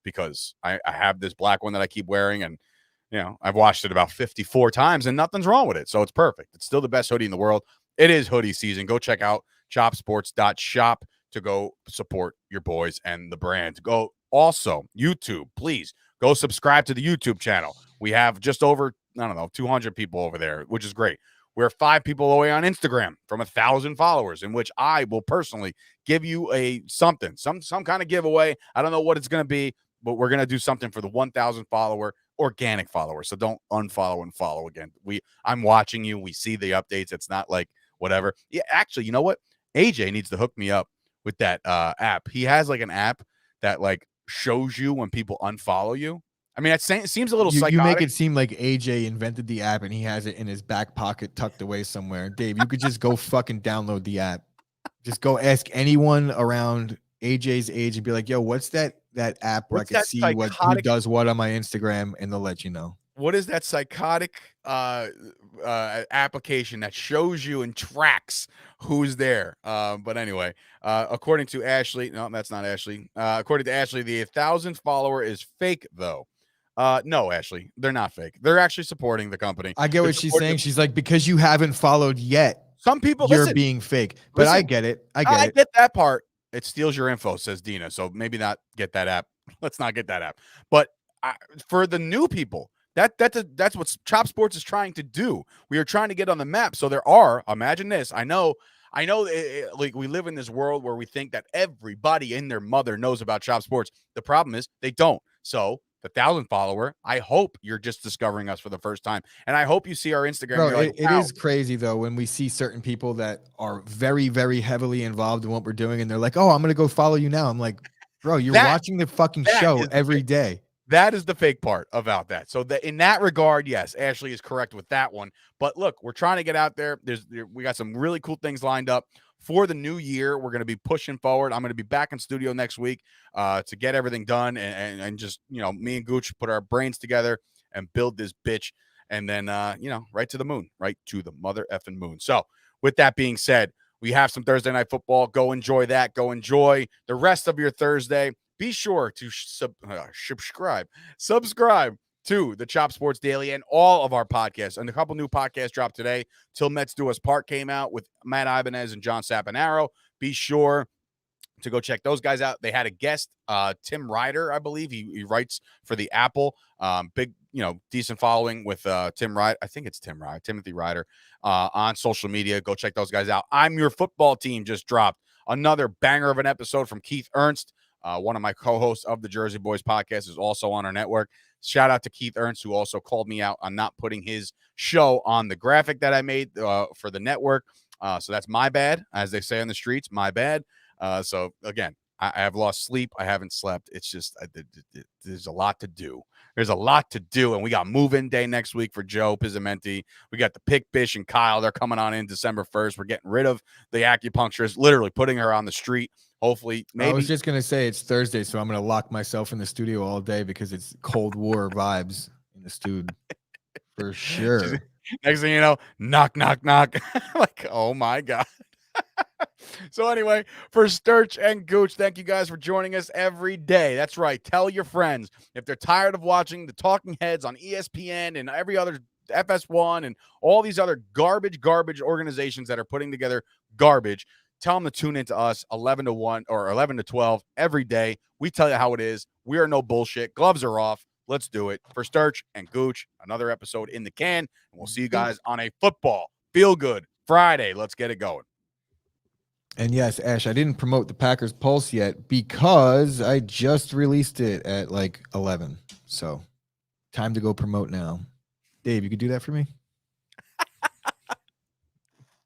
because I have this black one that I keep wearing, and I've washed it about 54 times and nothing's wrong with it. So it's perfect. It's still the best hoodie in the world. It is hoodie season. Go check out chopsports.shop to go support your boys and the brand. Go also YouTube, please go subscribe to the YouTube channel. We have just over, 200 people over there, which is great. We're 5 people away on Instagram from 1,000 followers, in which I will personally give you some kind of giveaway. I don't know what it's going to be, but we're going to do something for the 1,000 follower organic followers. So don't unfollow and follow again. I'm watching you. We see the updates. It's not like whatever. Yeah, actually, you know what? AJ needs to hook me up with that app. He has like an app that like shows you when people unfollow you. I mean, it seems a little psychotic. You make it seem like AJ invented the app and he has it in his back pocket tucked away somewhere. Dave, you could just go fucking download the app. Just go ask anyone around AJ's age and be like, yo, what's that app where I can see who does what on my Instagram, and they'll let you know. What is that psychotic application that shows you and tracks who's there? But anyway, according to Ashley, no, that's not Ashley. According to Ashley, the 1,000th follower is fake, though. No, Ashley, they're not fake. They're actually supporting the company. I get what she's saying. She's like, because you haven't followed yet, some people you're being fake. But I get it. I get that part. It steals your info, says Dina. So maybe not get that app. Let's not get that app. But for the new people, that's what Chop Sports is trying to do. We are trying to get on the map. So there are, imagine this. I know like we live in this world where we think that everybody and their mother knows about Chop Sports. The problem is they don't. So the 1,000 follower, I hope you're just discovering us for the first time. And I hope you see our Instagram. Bro, like, it is crazy though when we see certain people that are very, very heavily involved in what we're doing, and they're like, oh, I'm gonna go follow you now. I'm like, bro, you're watching the fucking show every day. That is the fake part about that. So in that regard, yes, Ashley is correct with that one. But look, we're trying to get out there. We got some really cool things lined up for the new year. We're going to be pushing forward. I'm going to be back in studio next week to get everything done and just, me and Gooch put our brains together and build this bitch. And then, right to the moon, right to the mother effing moon. So with that being said, we have some Thursday night football. Go enjoy that. Go enjoy the rest of your Thursday. Be sure to subscribe to the Chop Sports Daily and all of our podcasts. And a couple new podcasts dropped today. Till Mets Do Us Part came out with Matt Ibanez and John Sapanaro. Be sure to go check those guys out. They had a guest, Tim Ryder, I believe. He writes for the Apple. Big, decent following with Tim Ryder. I think it's Timothy Ryder on social media. Go check those guys out. I'm Your Football Team just dropped another banger of an episode from Keith Ernst. One of my co-hosts of the Jersey Boys podcast is also on our network. Shout out to Keith Ernst, who also called me out on not putting his show on the graphic that I made for the network. So that's my bad, as they say on the streets, my bad. So again, I have lost sleep. I haven't slept. It's just there's a lot to do. There's a lot to do, and we got move-in day next week for Joe Pizzamenti. We got the Pick Bish and Kyle. They're coming on in December 1st. We're getting rid of the acupuncturist, literally putting her on the street. Hopefully, maybe. I was just going to say it's Thursday, so I'm going to lock myself in the studio all day because it's Cold War vibes in the studio for sure. Next thing you know, knock, knock, knock. Like, oh my God. So anyway, for Sturch and Gooch, thank you guys for joining us every day. That's right. Tell your friends if they're tired of watching the talking heads on ESPN and every other FS1 and all these other garbage organizations that are putting together garbage. Tell them to tune into us 11 to 1 or 11 to 12 every day. We tell you how it is. We are no bullshit. Gloves are off. Let's do it. For Sturch and Gooch, another episode in the can. And we'll see you guys on a football feel good Friday. Let's get it going. And yes, Ash, I didn't promote the Packers Pulse yet because I just released it at like 11. So time to go promote now. Dave, you could do that for me?